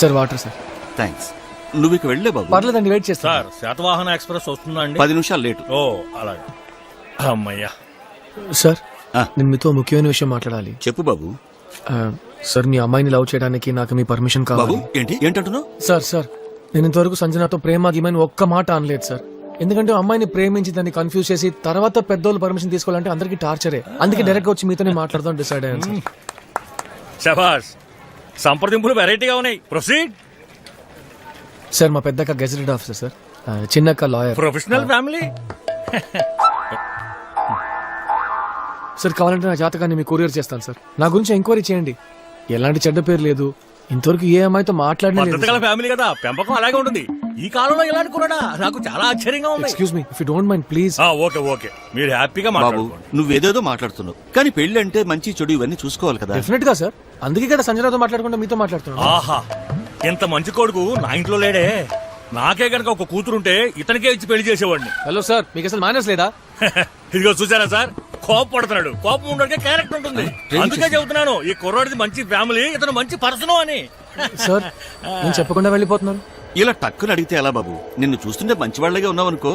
Sir water sir. Thanks. నువ్వు ఇక వెళ్ళే బాబు. పర్లేదండి, వెయిట్ చేస్తా. సార్ శాతవాహన ఎక్స్ప్రెస్ వస్తుందా అండి? 10 నిమిషాలు లేటు. ఓ అలాగే. అమ్మయ్యా. సార్ ఆ. నేను మీతో ముఖ్యమైన విషయం మాట్లాడాలి. చెప్పు బాబు. సార్ మీ అమ్మాయిని లవ్ చేయడానికి నాకు మీ పర్మిషన్ బాబు కావాలి. ఏంటంటున్నావు? సార్ నేను ఇంతవరకు సంజనాతో ప్రేమ గీమని ఒక్క మాట అనలేదు సార్. ఎందుకంటే అమ్మాయిని ప్రేమించి దాన్ని కన్ఫ్యూజ్ చేసి తర్వాత పెద్దోళ్ళు పర్మిషన్ తీసుకోవాలంటే అందరికీ టార్చరే. అందుకే డైరెక్ట్ గా వచ్చి మీతోనే మాట్లాడదాం డిసైడ్ అయ్యాను సార్. శభాష్, సంప్రదింపులు వెరైటీగా ఉన్నాయి. ప్రొసీడ్. సార్ మా పెద్దక్క గెజెటెడ్ ఆఫీసర్ సార్, చిన్నక్క లాయర్. Professional family. సార్ కావాలంటే నా జాతకాన్ని మీకు కొరియర్ చేస్తాను సార్. నా గురించి ఎంక్వైరీ చేయండి. ఎలాంటి చెడ్డ పేరు లేదు, ఇంతవరకు ఏ అమ్మాయితో మాట్లాడినా లేదు. పద్ధతి గల ఫ్యామిలీ కదా, పెంపకం అలాగే ఉంటుంది. ఈ కాలంలో ఇలా అనుకున్నాడా? నాకు చాలా ఆశ్చర్యంగా ఉంది. Excuse me if you don't mind please. Okay మీరు హ్యాపీగా బాబు మాట్లాడుకోండి. నువ్వేదేదో మాట్లాడుతున్నావు, కానీ పెళ్లి అంటే మంచి చెడు ఇవన్నీ చూసుకోవాలి కదా. డెఫినెట్ గా సార్, అందుకే కదా సంజనాతో మాట్లాడకుండా మీతో మాట్లాడుతున్నాను. ఆహా, ఇంత మంచి కొడుకు నా ఇంట్లో లేడే. నాకే గనక ఒక కూతురుంటే ఇతనికే ఇచ్చి పెళ్లి చేసేవాడిని. హలో సార్, మీకు అసలు మానస్ లేదా? ఇదిగో చూసారా సార్, కోపం పడుతున్నాడు. కోపం ఉండడానికి క్యారెక్టర్ ఉంటుంది. అందుకే చెబుతున్నాను, ఈ కుర్రాడిది మంచి ఫ్యామిలీ, ఇతను మంచి పర్సన్ అని. సార్ నేను చెప్పకుండా వెళ్ళిపోతున్నాను. ఇలా టక్కుని అడిగితే ఎలా బాబు? నిన్ను చూస్తుంటే మంచివాళ్లగా ఉన్నావు అనుకో.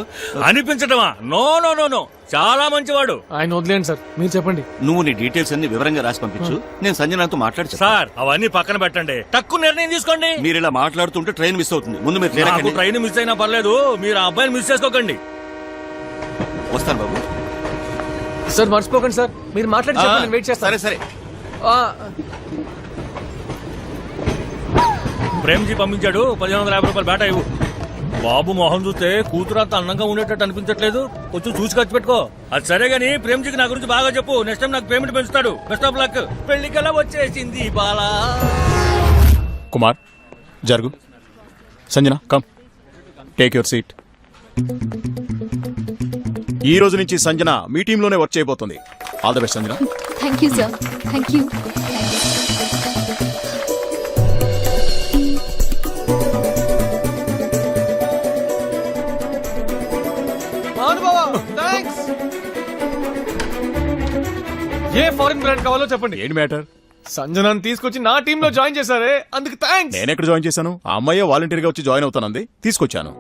అనిపించటమా? నో నో నో నో, చాలా మంచివాడు. ఆయన వదిలేండి సార్, మీరు చెప్పండి. నువ్వు నీ డీటెయిల్స్ అన్ని వివరంగా రాసి పంపించు, నేను సంజనాతో మాట్లాడి చెప్తాను. సార్ అవన్నీ పక్కన పెట్టండి, తక్కువ నిర్ణయం తీసుకోండి. మీరు ఇలా మాట్లాడుతుంటే ట్రైన్ మిస్ అవుతుంది. ముందు మీరు ట్రైన్ నాకు ఎక్కండి. ట్రైన్ మిస్ అయినా పర్లేదు, మీరు ఆ అబ్బాయిని మిస్ చేసుకోకండి. వస్తాను బాబు. సార్ మర్చిపోకండి సార్, మీరు మాట్లాడి చెప్పండి, నేను వెయిట్ చేస్తాను. సరే ప్రేమ్జీ పంపించాడు, 1550 రూపాయలు బేటా ఇవ్వు. బాబు మొహం చూస్తే కూతురు అంత అందంగా ఉండేటట్టు అనిపించట్లేదు. కొంచెం చూసి ఖర్చు పెట్టుకో. అది సరే గానీ ప్రేమ్జీకి నా గురించి బాగా చెప్పు. నెక్స్ట్ టైం నాకు పేమెంట్ పెంచుతాడు. Best of luck. పెళ్లికల్లా వచ్చేసింది బాలా. కుమార్ జరుగు. Sanjana come, take your seat. ఈ రోజు నుంచి సంజన మీ టీంలోనే వర్క్ చేయబోతుంది. All the best Sanjana. Thank you sir. Thank you. ఏ ఫారిన్ బ్రాండ్ కావాలో చెప్పండి. ఏంటి మ్యాటర్? సంజనాన్ని తీసుకొచ్చి నా టీమ్ లో జాయిన్ చేశారే, అందుకు థ్యాంక్స్. నేనెక్కడ జాయిన్ చేశాను? ఆ అమ్మాయి వాలంటీర్ గా వచ్చి జాయిన్ అవుతానంది, తీసుకొచ్చాను.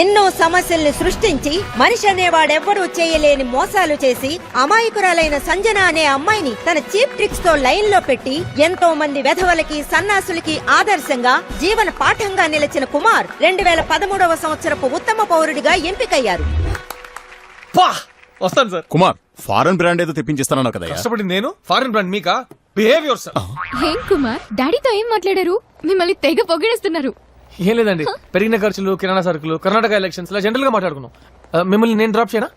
ఎన్నో సమస్యల్ని సృష్టించి మనిషి అనేవాడెవ్వడూ చేయలేని మోసాలు చేసి అమాయకురాలైన సంజన అనే అమ్మాయిని తన చీప్ ట్రిక్స్ తో లైన్ లో పెట్టి ఎంతో మంది వెధవలకి సన్నాసులకి ఆదర్శంగా జీవన పాఠంగా నిలిచిన కుమార్ 2013వ సంవత్సరపు ఉత్తమ పౌరుడిగా ఎంపికయ్యారు. వస్తాను సార్. కుమార్ ఫారెన్ బ్రాండ్ ఏదో తెప్పించిస్తానన్నావు కదా. కష్టపడి నేను ఫారిన్ బ్రాండ్ మీకా? Behaviour sir. ఏం కుమార్, డాడీతో ఏం మాట్లాడారు? మిమ్మల్ని తెగ పొగిడేస్తున్నారు. ఏం లేదండి, పెరిగిన ఖర్చులు, కిరాణా సరుకులు, కర్ణాటక ఎలక్షన్స్ ఇలా జనరల్ గా మాట్లాడుకున్నాం. మిమ్మల్ని నేను డ్రాప్ చేయనా?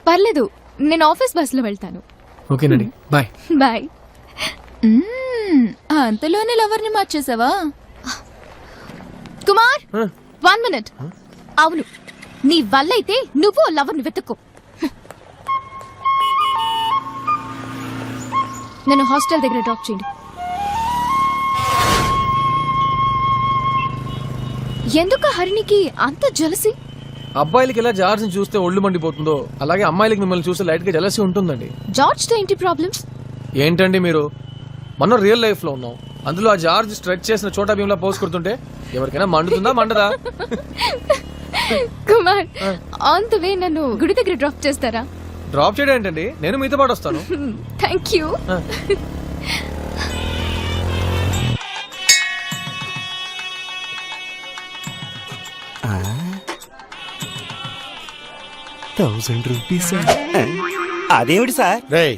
పర్లేదు, నేను ఆఫీస్ బస్ లో వెళ్తాను. ఓకేనండి, బాయ్. బాయ్. అంతలోనే లవర్ ని మార్చేసావా కుమార్? 1 minute. అవును, నీ వల్లైతే నువ్వు లవర్ ని వెతుక్కో. నన్ను హాస్టల్ దగ్గర డ్రాప్ చేయండి. ఎందుకు హరినికి అంత జలసి? అబ్బాయిలకి ఎలా జార్జ్ చూస్తే ఒళ్ళు మండిపోతుందో అలాగే అమ్మాయిలకి మిమ్మల్ని చూస్తే లైట్ గా జలసి ఉంటుందండి. జార్జ్ తో ఏంటి ప్రాబ్లం? ఏంటండి మీరు, మనం రియల్ లైఫ్ లో ఉన్నాం, అందులో ఆ జార్జ్ స్ట్రెచ్ చేసిన చోటా భీమ్లా పోస్ కొడుతుంటే ఎవరికైనా మండుతుందా మండదా? కుమార్, ఆన్ ద వే నన్ను గుడి దగ్గర డ్రాప్ చేస్తారా? డ్రాప్ చేయడం ఏంటండి, నేను మీతో పాటు వస్తాను. Thank you. అదేమిటి సార్? రేయ్,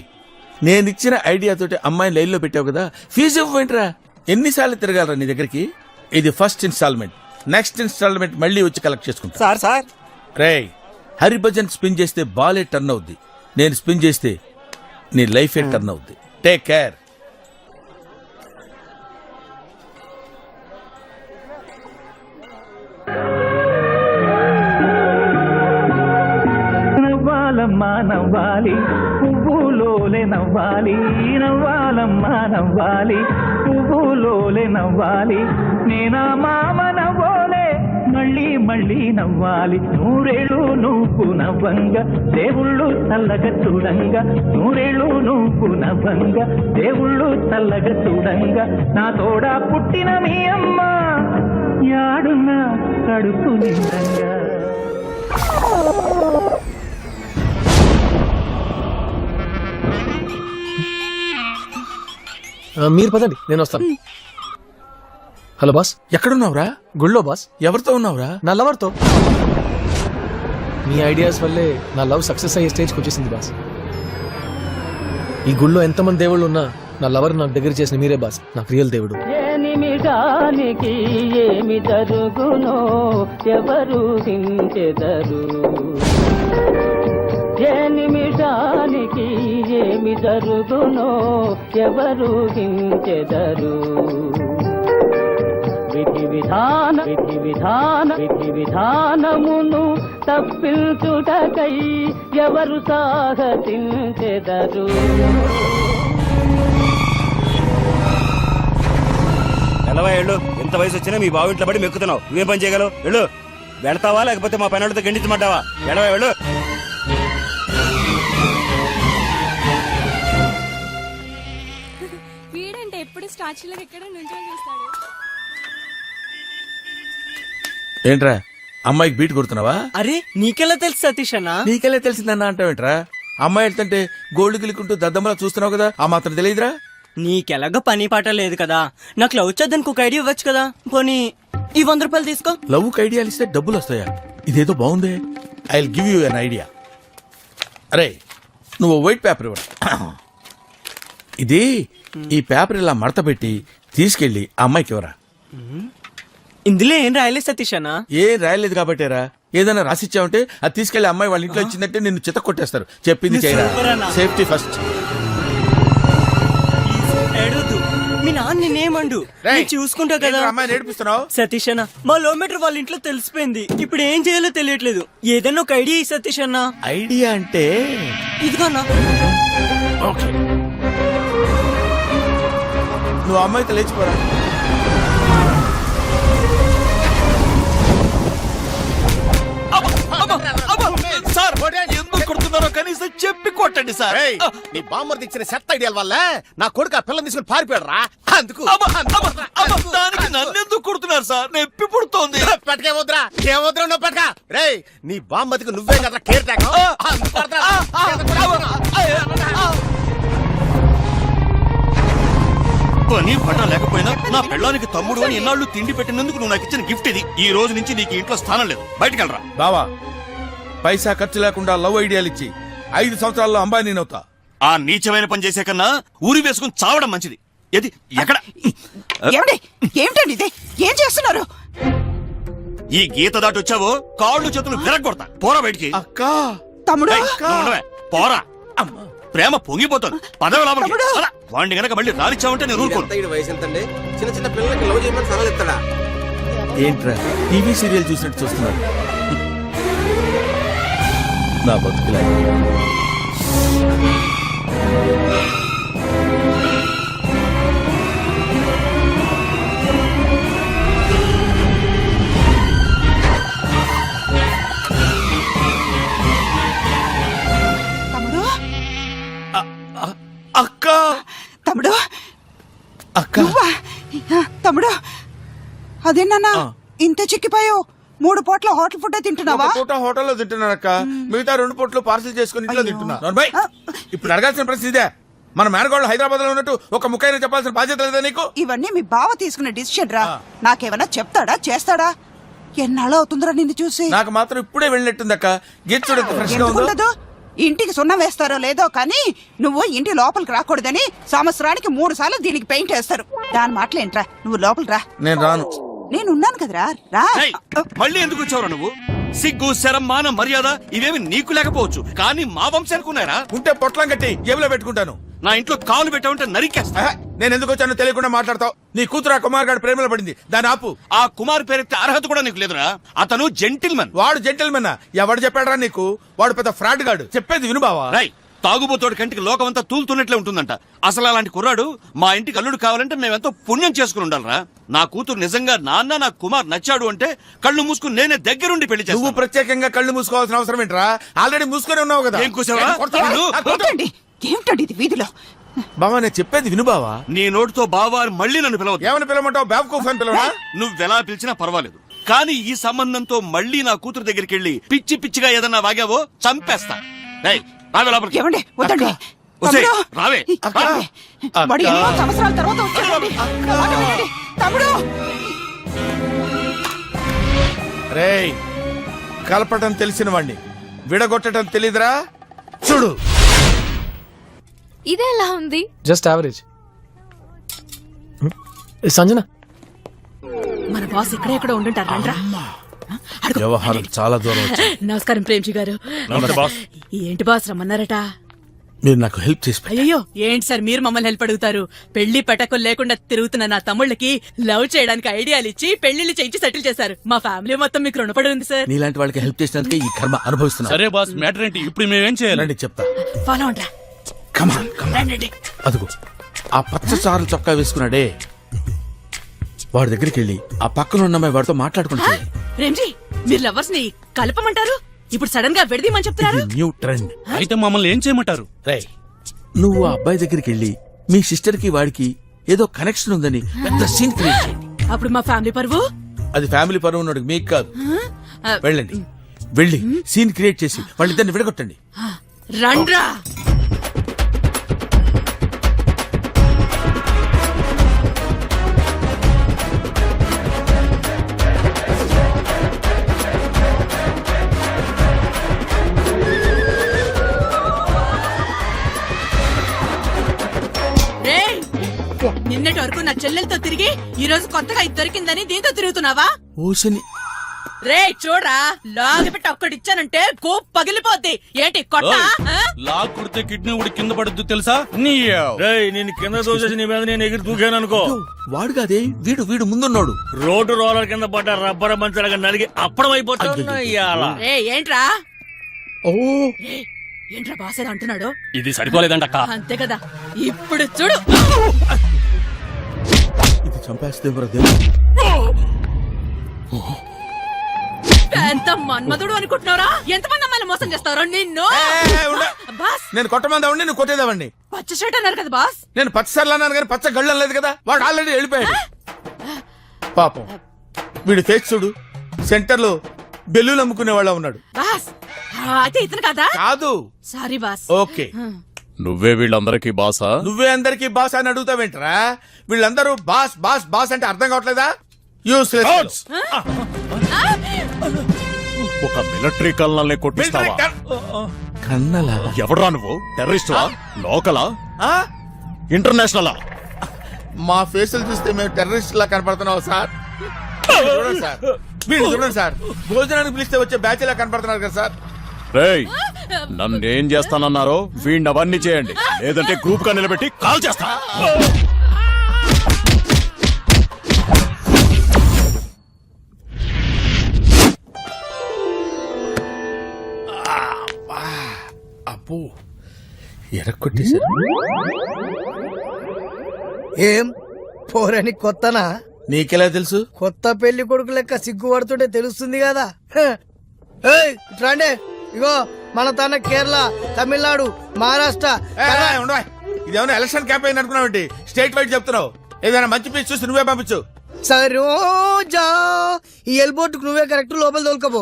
నేనిచ్చిన ఐడియాతోటి అమ్మాయిని లైన్లో పెట్టావు కదా, ఫీజు ఇవ్వండిరా. ఎన్నిసార్లు తిరగాలరా నీ దగ్గరికి? ఇది ఫస్ట్ ఇన్స్టాల్మెంట్. నెక్స్ట్ ఇన్స్టాల్మెంట్ మళ్ళీ వచ్చి కలెక్ట్ చేసుకుంటా. సార్ రేయ్, హరిభజన్ స్పిన్ చేస్తే బాలే టర్న్ అవుద్ది, నేను స్పిన్ చేస్తే నీ లైఫ్ ఏ టర్న్ అవుద్ది. Take care. నవ్వాలమ్మా నవ్వాలి, పువ్వులోలే నవ్వాలి, నవ్వాలమ్మా నవ్వాలి, పువ్వులోలే నవ్వాలి, నేనా మామ నవ్వోలే మళ్ళీ మళ్ళీ నవ్వాలి. నూరేళ్ళు నువ్వు నవ్వంగా దేవుళ్ళు చల్లగా చూడంగా, నూరేళ్ళు నువ్వు నవ్వంగా దేవుళ్ళు చల్లగా చూడంగా, నా తోడా పుట్టిన మీ అమ్మ యాడున్నా కడుపు నిండంగా. మీరు పదండి, నేను వస్తాను. Hello boss. ఎక్కడున్నావురా? గుళ్ళో బాస్. ఎవరితో ఉన్నావురా? నా లవర్తో. మీ ఐడియాస్ వల్లే నా లవ్ సక్సెస్ అయ్యే స్టేజ్కి వచ్చేసింది బాస్. ఈ గుళ్ళో ఎంతమంది దేవుళ్ళు ఉన్నా నా లవర్ నాకు దగ్గర చేసిన మీరే బాస్, నాకు రియల్ దేవుడు. ఏ నిమిషానికి ఏమి జరుగునో ఎవరు హించెదరు. ఏ నిమిషానికి ఏమి జరుగునో ఎవరు హించెదరు. విధి విధానమును తప్పించుటకై ఎవరు సాహసించెదరు. 40 ఏళ్ళు ఎంత వయసు వచ్చినా మీ బావింట్లో పడి మెక్కుతున్నావు. నువ్వేం పని చేయగలవు? వెళ్ళు. వెళ్తావా లేకపోతే మా పనులతో గండించమంటావా? 70 ఏళ్ళు. వీడంటే ఎప్పుడు స్టాచ్యూలో ఎక్కడ నుంచో చూస్తాడు. ఏంట్రా అమ్మాయికి బీట్ కొడుతున్నావా? అరే నీకెలా తెలుసు సతీష్ అన్న? నీకెలా తెలిసిందన్నా అంటావేంట్రా? అమ్మాయి వెళ్తుంటే గోల్డ్ గిలుకుంటూ దద్దమ్మలా చూస్తున్నావు కదా, ఆ మాత్రం తెలియదురా? నీకెలాగో పని పాట లేదు కదా, నాకు లవ్ చేద్దానికి ఒక ఐడియా ఇవ్వచ్చు కదా. పోనీ ఈ 100 రూపాయలు తీసుకో. లవ్ కి ఐడియాలు ఇస్తే డబ్బులు వస్తాయా? ఇదేదో బాగుందే. I will give you an idea. అరే నువ్వు వైట్ పేపర్ ఇవ్వ. ఇది ఈ పేపర్ ఇలా మడత పెట్టి తీసుకెళ్లి ఆ అమ్మాయికి ఇవ్వరా. ఇందులో ఏం రాయలేదు సతీష్ అన్న. ఏం రాయలేదు కాబట్టేరా. ఏదైనా రాసిచ్చావంటే అది తీసుకెళ్లి అమ్మాయి వాళ్ళ ఇంట్లో ఇచ్చిందంటే నిన్ను చిత్త కొట్టేస్తారు. చెప్పింది చేయరా. సూపర్ అన్న. Safety first. ఏడవద్దు, మీ నాన్న నిన్నేమండు, నేను చూసుకుంటా కదా. అమ్మాయి నేర్పిస్తున్నావు. సతీష్ అన్న మా లో మీటర్ వాళ్ళ ఇంట్లో తెలిసిపోయింది. ఇప్పుడు ఏం చేయాలో తెలియట్లేదు. ఏదైనా ఒక ఐడియా ఇ సతీష్ అన్న. ఐడియా అంటే ఇదిగో అన్న. ఓకే, నువ్వు అమ్మాయితో లేచిపోరా. సార్ ఎందుకు కొడుతున్నారో కనీసం చెప్పి కొట్టండి సార్. నీ బామ్మర్ది ఇచ్చిన సెట్ ఐడియాల వల్ల నా కొడుకు ఆ పిల్లని తీసుకుని పారిపోయాడు రా. అందుకు దానికి నన్నెందుకు కొడుతున్నారు సార్? నొప్పి పుడుతోంది. పట్టుకేమొద్దురా, ఏమొద్దురా నువ్వు పట్టుక. రే నీ బామ్మతికి నువ్వే కదా కేర్ టేకర్. పని పట్ట లేకపోయినా నా పెళ్ళానికి తమ్ముడు అని ఎన్నాళ్ళు తిండి పెట్టినందుకు నువ్వు నాకు ఇచ్చిన గిఫ్ట్ ఇది. ఈ రోజు నుంచి నీకు ఇంట్లో స్థానం లేదు, బయటికి వెళ్ళరా. బావా పైసా ఖర్చు లేకుండా లవ్ ఐడియాలు ఇచ్చి 5 సంవత్సరాల్లో అంబానీ అవుతా. ఆ నీచమైన పని చేసే కన్నా ఊరి వేసుకుని చావడం మంచిది. ఏది ఎక్కడ? ఏమిటండి ఇది? ఏం చేస్తున్నారు? ఈ గీత దాటి వచ్చావో కాళ్ళు చేతులు విరగొడతా. పోరా బయటికి. అక్క తమ్ముడు ఏయ్, నువ్వు ఉండవే. పోరా. ప్రేమ పొంగిపోతుంది. పదవి లాభం. వాడిని గనక మళ్ళీ రానిచ్చావంటే నేను ఊరుకోను. వయసు ఎంతండి? చిన్న చిన్న పిల్లలకి లవ్ చేయమని సలహాలు ఇస్తాడా? ఏంట్రా టీవీ సీరియల్ చూసినట్టు చూస్తున్నారు. నా బతుకులా తమ్ముడు అక్క తమ్ముడు అక్క తమ్ముడు అదేనా ఇంత చిక్కిపోయావు? 3 పూట్ల హోటల్ ఫుడ్ తింటున్నావా? పూట హోటల్లో తింటున్నానక్క, మిగతా 2 పూట్లు పార్సిల్ చేసుకుని ఇంట్లో తింటున్నా. ఇప్పుడు అడగాల్సిన ప్రశ్న ఇదే. మన మేనగోళ్ళు హైదరాబాద్ లో ఉన్నట్టు ఒక ముక్కైనా చెప్పాల్సిన బాధ్యత లేదా నీకు? ఇవన్నీ మీ బావ తీసుకున్న డిసిషన్ రా. నాకేమన్నా చెప్తాడా చేస్తాడా? ఎన్నాళ్ళు అవుతుందిరా నిన్ను చూసి? నాకు మాత్రం ఇప్పుడే వెళ్ళినట్టుందక్క. గీత చూడ ఫ్రెష్ గా ఉందో. ఎందుకుండదు? ఇంటికి సున్నం వేస్తారో లేదో కానీ నువ్వు ఇంటి లోపలికి రాకూడదని సంవత్సరానికి 3 సార్లు దీనికి పెయింట్ వేస్తారు. దాని మాటలేంట్రా, నువ్వు లోపలికి రా. నేను రాను. నేనున్నాను కదరా, రా. ఏయ్, మళ్ళీ ఎందుకు వచ్చావురా నువ్వు? సిగ్గు శరం మాన మర్యాద ఇవేమి నీకు లేకపోవచ్చు, కానీ మా వంశానికి ఉన్నాయరా. ఉంటే పొట్లం కట్టి జేబులో పెట్టుకుంటాను. నా ఇంట్లో కాలు పెట్టావంటే నరికేస్తా. నేను ఎందుకు వచ్చానో తెలియకుండా మాట్లాడతావు. నీ కూతురు ఆ కుమార్ గారి ప్రేమలో పడింది, దాని ఆపు. ఆ కుమార్ పేరెత్తే అర్హత కూడా నీకు లేదురా. అతను జెంటిల్మన్. వాడు జెంటిల్మెన్? ఎవడు చెప్పాడరా నీకు? వాడు పెద్ద ఫ్రాడ్ గాడు. చెప్పేది విను బావా. రై తాగుబోతోడి కంటికి లోకమంతా తూలుతున్నట్లే ఉంటుందంట. అసలు అలాంటి కుర్రాడు మా ఇంటికి అల్లుడు కావాలంటే మేమెంతో పుణ్యం చేసుకుని ఉండాలరా. నా కూతురు నిజంగా నాన్న నా కుమార్ నచ్చాడు అంటే కళ్ళు మూసుకుని నేనే దగ్గరుండి పెళ్లి నువ్వు చేస్తాను. ప్రత్యేకంగా కళ్ళు మూసుకోవాల్సిన అవసరం ఏంట్రా? ఆల్రెడీ మూసుకొని ఉన్నావు కదా. ఏం కూసావా? ఏమిటండి ఇది వీధిలో? బావా నేను చెప్పేది విను బావా. నీ నోటితో బావారు మళ్ళీ నన్ను పిలవద్దు. ఏమని పిలవమంటావు? బ్యాబ్కూఫ్ అని పిలవనా? నువ్వెలా పిలిచినా పర్వాలేదు, కానీ ఈ సంబంధంతో మళ్ళీ నా కూతురు దగ్గరికి వెళ్ళి పిచ్చి పిచ్చిగా ఏదన్నా వాగావో చంపేస్తా. రేయ్, రావే లోపలికి. ఒసేయ్, రావే. రేయ్, కలపటం తెలిసిన వాణ్ణి విడగొట్టడం తెలీదురా? చూడు, ఇదే ఎలా ఉంది? Just average. సంజన మన బాస్ ఇక్కడే ఉండుంటారు రండ్రా. వ్యవహారం చాలా దూరం వచ్చాయి. నమస్కారం ప్రేమ్జీ గారు. నమస్తే బాస్. ఏంటి బాస్ రమ్మన్నారట? మీరు నాకు హెల్ప్ చేసి పెట్టండి. అయ్యో ఏంటి సార్ మీరు మమ్మల్ని హెల్ప్ అడుగుతారు? పెళ్లి పెటకులు లేకుండా తిరుగుతున్న నా తమ్ముళ్ళకి లవ్ చేయడానికి ఐడియాలు ఇచ్చి పెళ్లిళ్ళు చేయించి సెటిల్ చేశారు. మా ఫ్యామిలీ మొత్తం మీకు రుణపడి ఉంది సార్. నీలాంటి వాళ్ళకి హెల్ప్ చేసినందుకే ఈ కర్మ అనుభవిస్తున్నా. సరే బాస్, మ్యాటర్ ఏంటి? ఇప్పుడు మేమేం చేయాలండి? చెప్తా. ఫాలో అంట్రా. కమాన్ కమాన్. అదిగో ఆ పచ్చ చారులు చొక్కా వేసుకున్నాడే, వాడి దగ్గరికి వెళ్ళి ఆ పక్కన ఉన్న అమ్మాయి వాడితో మాట్లాడుకుంటుంది. ప్రేమ్జీ, మీరు లవర్స్ ని కలపమంటారు, ఇప్పుడు సడన్ గా విడదీయమని చెప్తున్నారు. New trend. అయితే మమ్మల్ని ఏం చేయమంటారు? రేయ్, నువ్వు ఆ అబ్బాయి దగ్గరికి వెళ్ళి మీ సిస్టర్ కి వాడికి ఏదో కనెక్షన్ ఉందని పెద్ద సీన్ క్రియేట్ చేయండి. అప్పుడు మా ఫ్యామిలీ పరువు. అది ఫ్యామిలీ పరువు ఉన్నాడు, మీకు కాదు. ఆ, వెళ్ళండి, వెళ్ళి సీన్ క్రియేట్ చేసి వాళ్ళిద్దరిని విడగొట్టండి. రండ్రా. రేయ్, నిన్నటి వరకు నా చెల్లెలతో తిరిగి ఈ రోజు కొత్తగా ఇది దొరికిందని దీంతో తిరుగుతున్నావా? ఓషని రే చూడరా, లాగి పెట్టి ఒక్కడిచ్చానంటే కోప్ పగిలిపోద్ది. ఏంటి కొట్ట? లాక్ కుడితే కిడ్నీ ఉడి కింద పడుద్దు తెలుసా? నేను కింద దోసేసి నీ మీద నేను ఎగిరి దూకాను అనుకో. వాడు కాదే, వీడు వీడు ముందున్నాడు. రోడ్డు రోలర్ కింద పడ్డ రబ్బర్ మంచాలుగా నలిగి అప్పడం అయిపోతాను. రే ఏంట్రా? ఓ రే, ఏంట్రా బాస్ ఏదో అంటున్నాడు? ఇది సరిపోలేదంట. అంతే కదా, ఇప్పుడు చూడు. ఇది చంపేస్తే ఎంత మన్మధుడు అనుకుంటున్నారా? ఎంతమంది అమ్మాయిలు మోసం చేస్తారో నిన్ను. బాస్, నేను కొట్టమందావండి, నువ్వు కొట్టేదావండి. పచ్చ షర్ట్ అన్నారు కదా బాస్. నేను పచ్చసర్లు అన్నాను కానీ పచ్చ గళ్ళం లేదు కదా. వాడు ఆల్రెడీ వెళ్ళిపోయాడు. పాపం వీడు ఫేస్ చూడు, సెంటర్ లో బెల్లులు అమ్ముకునే వాళ్ళ ఉన్నాడు. బాస్, అయితే ఇతను కదా? కాదు. Sorry boss. ఓకే, నువ్వే వీళ్ళందరికీ బాసా? నువ్వే అందరికి బాస్ అని అడుగుతావేంట్రా? వీళ్ళందరూ బాస్ బాస్ బాస్ అంటే అర్థం కావట్లేదా? యూస్లెస్. ఒక మిలిటరీ కల్నల్ని కొట్టిస్తావా? కన్నలా? ఎవడ్రా నువ్వు? టెర్రరిస్టువా? లోకలా? ఇంటర్నేషనలా? మా ఫేసులు చూస్తే మేము టెర్రరిస్ట్ లా కనపడుతున్నావు సార్. చూడండి సార్, వీళ్ళు చూడండి సార్, భోజనానికి పిలిస్తే వచ్చే బ్యాచ్ లా కనపడుతున్నారు కదా సార్. రేయ్, నన్నేం చేస్తానన్నారో వీడిని అవన్నీ చేయండి, లేదంటే గ్రూప్ గా నిలబెట్టి కాల్ చేస్తా. అబ్బో, ఎరక్కొట్టేశారు. ఏం పోరని కొత్తనా? నీకెలా తెలుసు? కొత్త పెళ్లి కొడుకు లెక్క సిగ్గుపడుతుంటే తెలుస్తుంది కదా. ఏయ్, రండి. ఇగో మన తన కేరళ, తమిళనాడు, మహారాష్ట్ర. ఇదేమైనా ఎలక్షన్ క్యాంపెయిన్ అనుకున్నావు? స్టేట్ వైడ్ చెప్తున్నావు. ఏదైనా మంచి పీస్ చూసి నువ్వే పంపించు. సరోజా, ఈ ఎల్బోర్డుకు నువ్వే కరెక్ట్, లోపల తోలుకపో.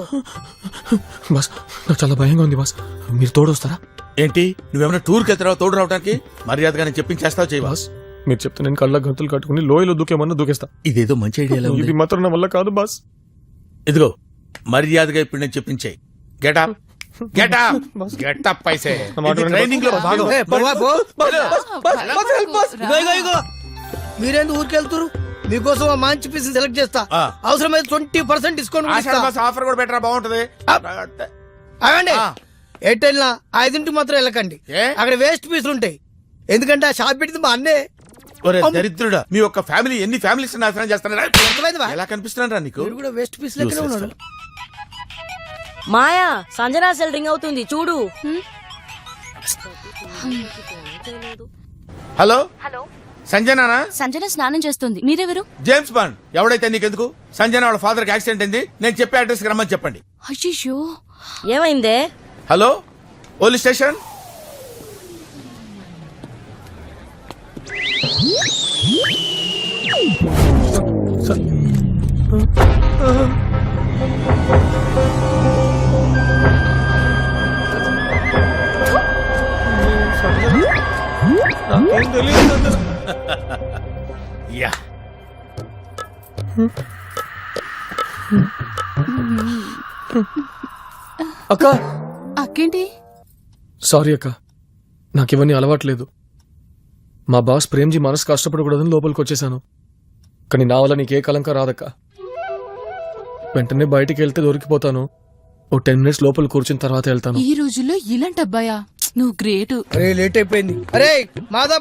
బాస్, నాకు చాలా భయంగా ఉంది బాస్. మీరు తోడొస్తారా? ఏంటి, నువ్వేమైనా టూర్కి వెళ్తున్నావు తోడు రావడానికి? మర్యాదగా నేను చెప్పించేస్తావు చేయి. బాస్, మీరు చెప్తే నేను కళ్ళ గంతులు కట్టుకుని లోయలో దూకేమన్నా దూకేస్తా. ఇదేదో మంచి ఐడియా. ఇది మాత్రం నా వల్ల కాదు బాస్. ఇదిగో మర్యాదగా ఇప్పుడు నేను చెప్పించేయి. గెటప్ గెటప్ గెటప్ పైసే. ట్రైనింగ్ లో భాగం. ఏ, పో, పో. ఇగో, ఇగో, ఇగో. మీరేందుకు ఊరికెళ్తురు? మీకోసం ఆ మంచి పీస్ సెలెక్ట్ చేస్తా. అవసరమైతే 20% డిస్కౌంట్ ఆఫర్ కూడా బెటర్, బాగుంటది. అవండి, ఎట్టెళ్ళినా 5 మాత్రం వెళ్ళకండి. అక్కడ వేస్ట్ పీసులు ఉంటాయి. ఎందుకంటే ఆ షాప్ పెట్టింది మా అన్నే. ఒరే దరిద్రుడా, మీ ఒక్క ఫ్యామిలీ ఎన్ని ఫ్యామిలీస్ నాశనం చేస్తున్నారా? అర్థమైందా? ఎలా కనిపిస్తున్నారా నీకు? వీడు కూడా వేస్ట్ పీస్ లెక్కనే ఉన్నాడు. మాయా, సంజనా సెల్ రింగ్ అవుతుంది చూడు. హలో సంజనానా? సంజన స్నానం చేస్తుంది. మీరెవరు? James bond. ఎవడైతే నీకెందుకు? సంజన వాళ్ళ ఫాదర్ కి యాక్సిడెంట్ అయింది, నేను చెప్పే అడ్రస్ కి రమ్మని చెప్పండి. అయ్యో, ఏమైందే? Hello police station. నాకేం తెలియదు. యా అక్క అక్కేంటి సారీ అక్క, నాకివన్నీ అలవాట్లేదు. మా బాస్ ప్రేమ్జీ మనసు కష్టపడకూడదని లోపలికి వచ్చేసాను. కానీ నా వల్ల నీకే కలంక రాదక్క. వెంటనే బయటికి వెళ్తే దొరికిపోతాను. ఓ 10 మినిట్స్ లోపల కూర్చున్న తర్వాత వెళ్తాను. ఈ రోజుల్లో ఇలాంటి అబ్బాయా, నువ్వు గ్రేటు. అరే లేట్ అయిపోయింది. అరే మాదా